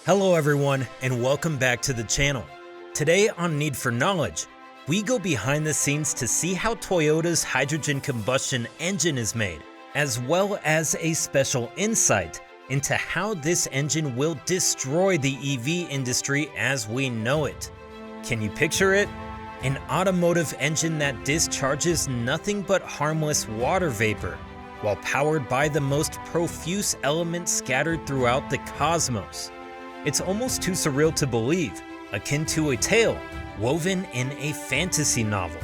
Hello everyone, and welcome back to the channel. Today on Need for Knowledge, we go behind the scenes to see how Toyota's hydrogen combustion engine is made, as well as a special insight into how this engine will destroy the EV industry as we know it. Can you picture it? An automotive engine that discharges nothing but harmless water vapor, while powered by the most profuse elements scattered throughout the cosmos. It's almost too surreal to believe, akin to a tale woven in a fantasy novel.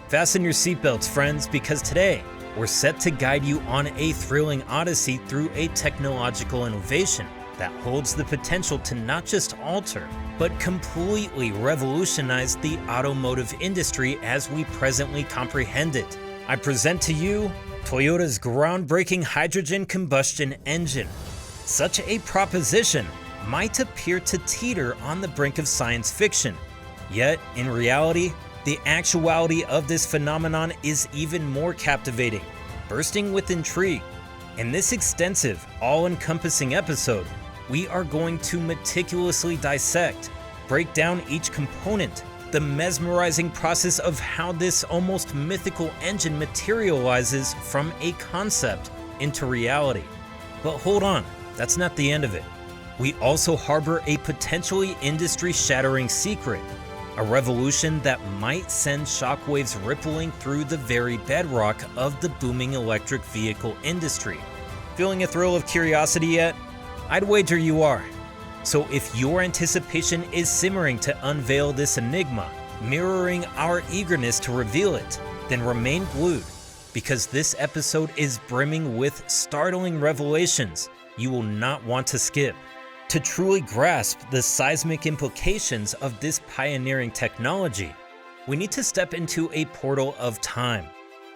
Fasten your seatbelts, friends, because today we're set to guide you on a thrilling odyssey through a technological innovation that holds the potential to not just alter, but completely revolutionize the automotive industry as we presently comprehend it. I present to you Toyota's groundbreaking hydrogen combustion engine. Such a proposition might appear to teeter on the brink of science fiction. Yet, in reality, the actuality of this phenomenon is even more captivating, bursting with intrigue. In this extensive, all-encompassing episode, we are going to meticulously dissect, break down each component, the mesmerizing process of how this almost mythical engine materializes from a concept into reality. But hold on, that's not the end of it. We also harbor a potentially industry-shattering secret, a revolution that might send shockwaves rippling through the very bedrock of the booming electric vehicle industry. Feeling a thrill of curiosity yet? I'd wager you are. So if your anticipation is simmering to unveil this enigma, mirroring our eagerness to reveal it, then remain glued, because this episode is brimming with startling revelations you will not want to skip. To truly grasp the seismic implications of this pioneering technology, we need to step into a portal of time.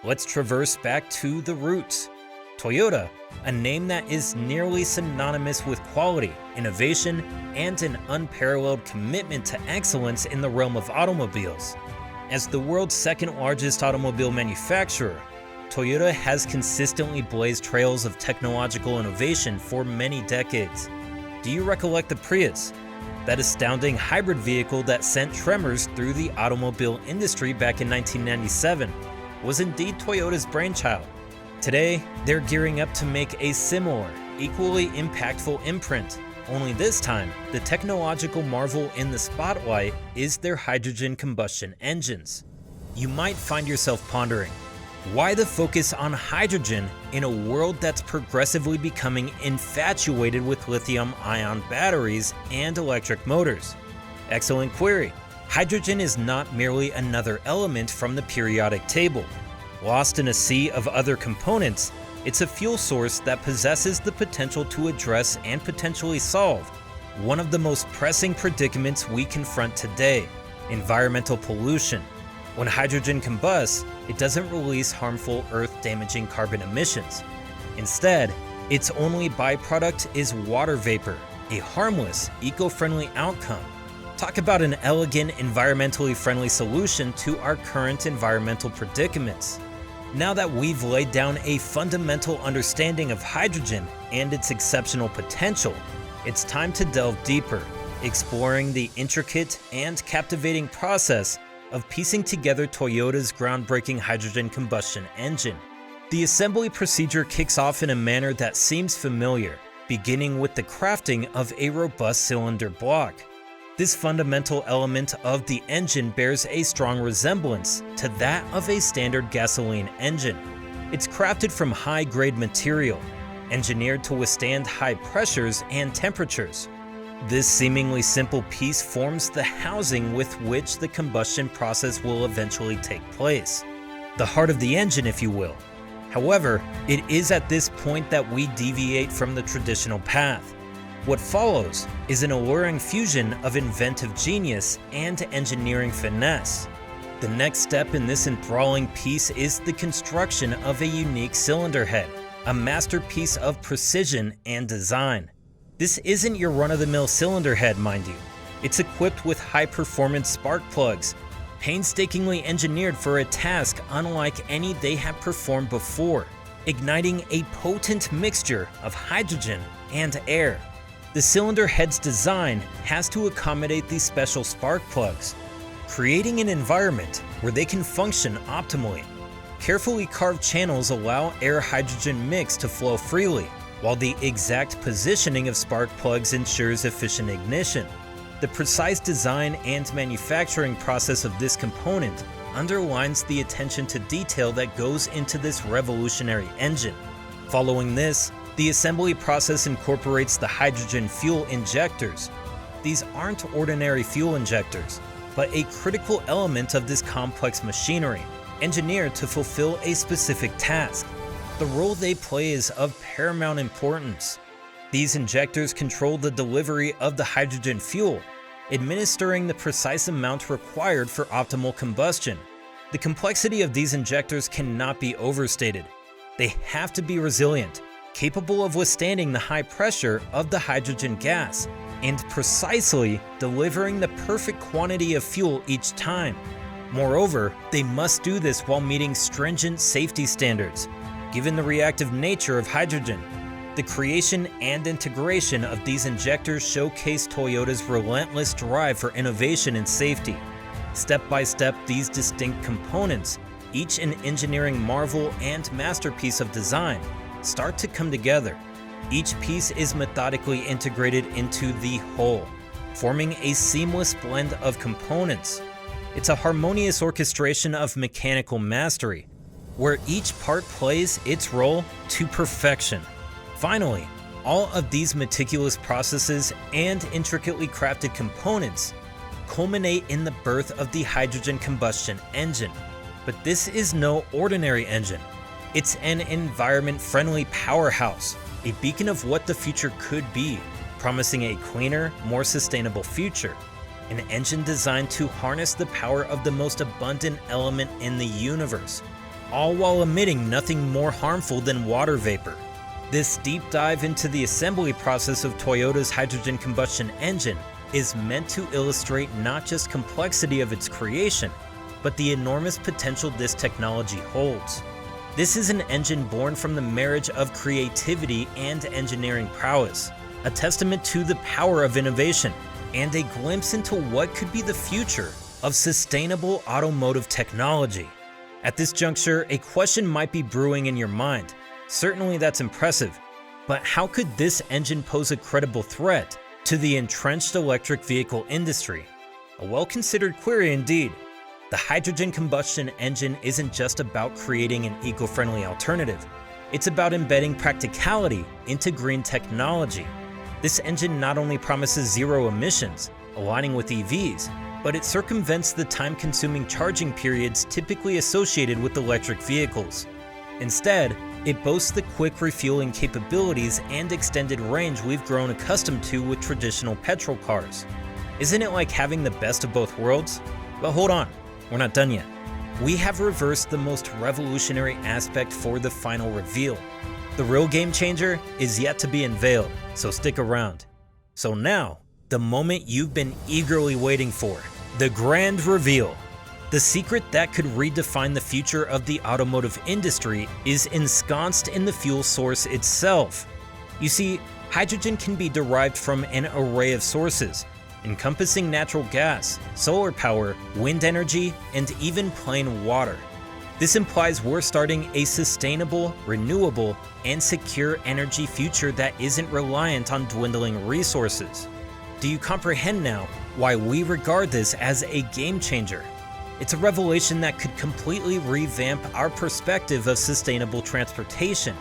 Let's traverse back to the roots. Toyota, a name that is nearly synonymous with quality, innovation, and an unparalleled commitment to excellence in the realm of automobiles. As the world's second largest automobile manufacturer, Toyota has consistently blazed trails of technological innovation for many decades. Do you recollect the Prius? That astounding hybrid vehicle that sent tremors through the automobile industry back in 1997 was indeed Toyota's brainchild. Today, they're gearing up to make a similar, equally impactful imprint. Only this time, the technological marvel in the spotlight is their hydrogen combustion engines. You might find yourself pondering, why the focus on hydrogen in a world that's progressively becoming infatuated with lithium-ion batteries and electric motors? Excellent query. Hydrogen is not merely another element from the periodic table. Lost in a sea of other components, it's a fuel source that possesses the potential to address and potentially solve one of the most pressing predicaments we confront today: environmental pollution. When hydrogen combusts, it doesn't release harmful Earth-damaging carbon emissions. Instead, its only byproduct is water vapor, a harmless, eco-friendly outcome. Talk about an elegant, environmentally friendly solution to our current environmental predicaments. Now that we've laid down a fundamental understanding of hydrogen and its exceptional potential, it's time to delve deeper, exploring the intricate and captivating process of piecing together Toyota's groundbreaking hydrogen combustion engine. The assembly procedure kicks off in a manner that seems familiar, beginning with the crafting of a robust cylinder block. This fundamental element of the engine bears a strong resemblance to that of a standard gasoline engine. It's crafted from high-grade material, engineered to withstand high pressures and temperatures. This seemingly simple piece forms the housing with which the combustion process will eventually take place. The heart of the engine, if you will. However, it is at this point that we deviate from the traditional path. What follows is an alluring fusion of inventive genius and engineering finesse. The next step in this enthralling piece is the construction of a unique cylinder head, a masterpiece of precision and design. This isn't your run-of-the-mill cylinder head, mind you. It's equipped with high-performance spark plugs, painstakingly engineered for a task unlike any they have performed before, igniting a potent mixture of hydrogen and air. The cylinder head's design has to accommodate these special spark plugs, creating an environment where they can function optimally. Carefully carved channels allow air-hydrogen mix to flow freely, while the exact positioning of spark plugs ensures efficient ignition. The precise design and manufacturing process of this component underlines the attention to detail that goes into this revolutionary engine. Following this, the assembly process incorporates the hydrogen fuel injectors. These aren't ordinary fuel injectors, but a critical element of this complex machinery, engineered to fulfill a specific task. The role they play is of paramount importance. These injectors control the delivery of the hydrogen fuel, administering the precise amount required for optimal combustion. The complexity of these injectors cannot be overstated. They have to be resilient, capable of withstanding the high pressure of the hydrogen gas, and precisely delivering the perfect quantity of fuel each time. Moreover, they must do this while meeting stringent safety standards. Given the reactive nature of hydrogen, the creation and integration of these injectors showcase Toyota's relentless drive for innovation and safety. Step by step, these distinct components, each an engineering marvel and masterpiece of design, start to come together. Each piece is methodically integrated into the whole, forming a seamless blend of components. It's a harmonious orchestration of mechanical mastery, where each part plays its role to perfection. Finally, all of these meticulous processes and intricately crafted components culminate in the birth of the hydrogen combustion engine. But this is no ordinary engine. It's an environment-friendly powerhouse, a beacon of what the future could be, promising a cleaner, more sustainable future. An engine designed to harness the power of the most abundant element in the universe, all while emitting nothing more harmful than water vapor. This deep dive into the assembly process of Toyota's hydrogen combustion engine is meant to illustrate not just complexity of its creation, but the enormous potential this technology holds. This is an engine born from the marriage of creativity and engineering prowess, a testament to the power of innovation, and a glimpse into what could be the future of sustainable automotive technology. At this juncture, a question might be brewing in your mind. Certainly that's impressive, but how could this engine pose a credible threat to the entrenched electric vehicle industry? A well-considered query indeed. The hydrogen combustion engine isn't just about creating an eco-friendly alternative. It's about embedding practicality into green technology. This engine not only promises zero emissions, aligning with EVs, but it circumvents the time-consuming charging periods typically associated with electric vehicles. Instead, it boasts the quick refueling capabilities and extended range we've grown accustomed to with traditional petrol cars. Isn't it like having the best of both worlds? But hold on, we're not done yet. We have reversed the most revolutionary aspect for the final reveal. The real game changer is yet to be unveiled, so stick around. So now, the moment you've been eagerly waiting for, the grand reveal. The secret that could redefine the future of the automotive industry is ensconced in the fuel source itself. You see, hydrogen can be derived from an array of sources, encompassing natural gas, solar power, wind energy, and even plain water. This implies we're starting a sustainable, renewable, and secure energy future that isn't reliant on dwindling resources. Do you comprehend now why we regard this as a game changer? It's a revelation that could completely revamp our perspective of sustainable transportation.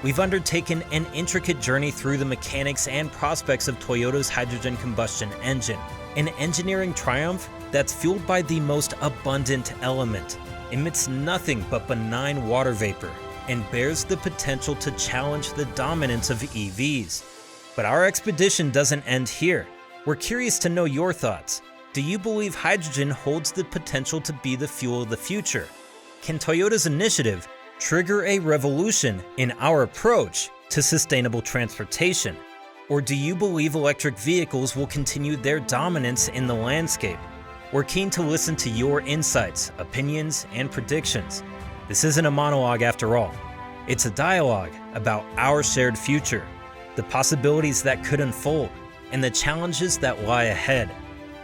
We've undertaken an intricate journey through the mechanics and prospects of Toyota's hydrogen combustion engine, an engineering triumph that's fueled by the most abundant element, emits nothing but benign water vapor, and bears the potential to challenge the dominance of EVs. But our expedition doesn't end here. We're curious to know your thoughts. Do you believe hydrogen holds the potential to be the fuel of the future? Can Toyota's initiative trigger a revolution in our approach to sustainable transportation? Or do you believe electric vehicles will continue their dominance in the landscape? We're keen to listen to your insights, opinions, and predictions. This isn't a monologue after all. It's a dialogue about our shared future, the possibilities that could unfold, and the challenges that lie ahead.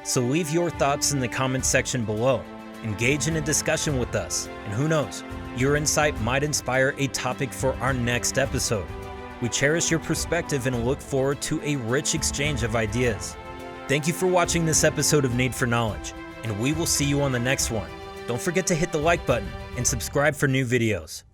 So leave your thoughts in the comments section below. Engage in a discussion with us, and who knows, your insight might inspire a topic for our next episode. We cherish your perspective and look forward to a rich exchange of ideas. Thank you for watching this episode of Need for Knowledge, and we will see you on the next one. Don't forget to hit the like button and subscribe for new videos.